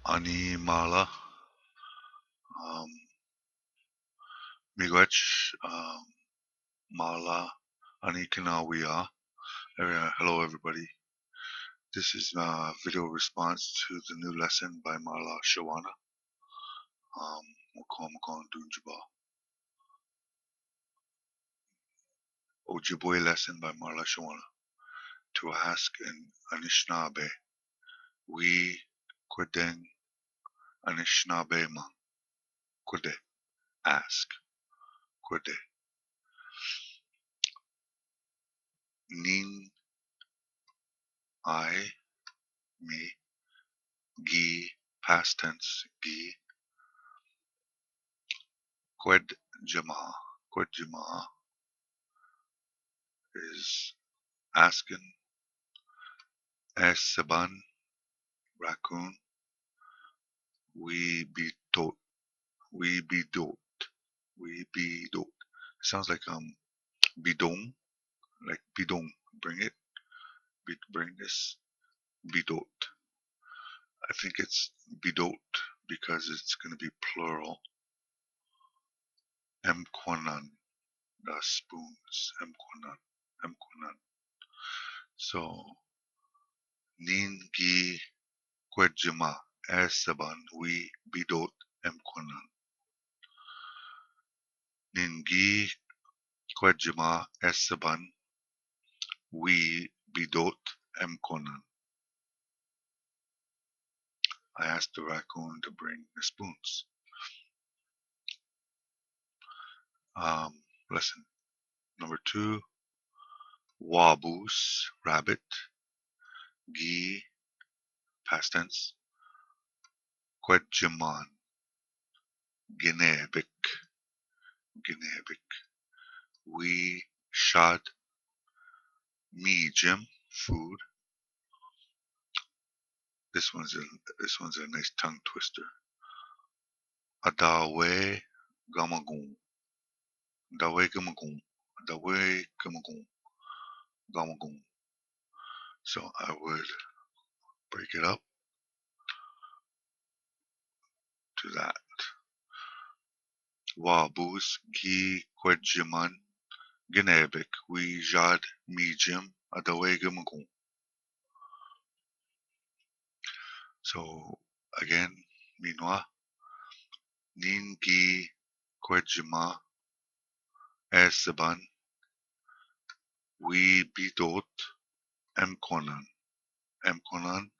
Ani Mala, Miigwetch, Mala, Ani Kanawia. Hello everybody. This is a video response to the new lesson by Mawla Shawana. Mukon Dunjaba. Ojibwe lesson by Mawla Shawana. To ask in Anishinaabe. We Kweden Anishinaabe man. Kwede. Ask. Kwede. Nin I me gi past tense gi Kwed Jama is asking Saban raccoon we be dot we be dot. Sounds like bidong, like bidong. Bring it, bring this bidot. I think it's bidot because it's going to be plural. Mkwanan, the spoons. Mkwanan. So ningi kwejima Saban we bidot Mkwanan. Ningi kwejima Saban we bidot Mkwanan. I asked the raccoon to bring the spoons. Lesson number 2. Waboos, rabbit. Gi, past tense. Kwedjaman, Ginebik. We shot Meejim, food. This one's a nice tongue twister. Adawe Gamagun. Gamagun. So I would break it up to that. Waboos, Gi Kwedjaman, Ginebik, we jad Meejim, Adawe Gamagun. So again, Minwa, Ningi Kwejima Saban, we bidot Mkonan. Mkonan,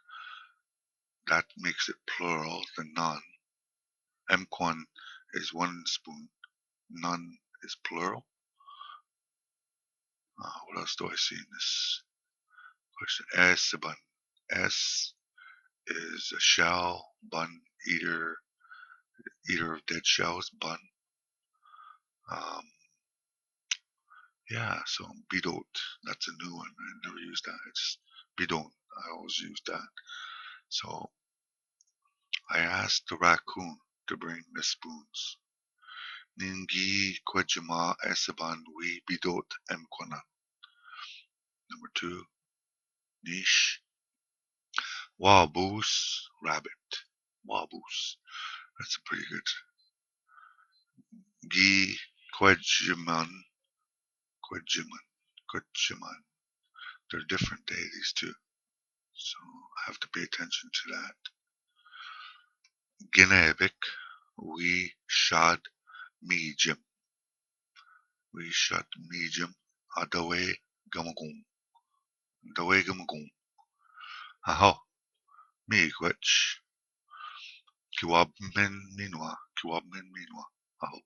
that makes it plural, the non. Mkwan is one spoon, none is plural. What else do I see in this question? Saban. S is a shell, bun, eater of dead shells, bun. Yeah, so bidot, that's a new one. I never used that. It's bidon. I always use that. So I asked the raccoon to bring the spoons. Ningi kwejima Saban we bidot Mkwana. Number 2, niche. Waboos, rabbit. Waboos. That's a pretty good. Gi Kwejiman. They're different deities too. So I have to pay attention to that. Ginebik, we shot Meejim. We shot Meejim. Adawe Gamagun. Aho. Miigwetch. Kiwabmen minwa. Aho.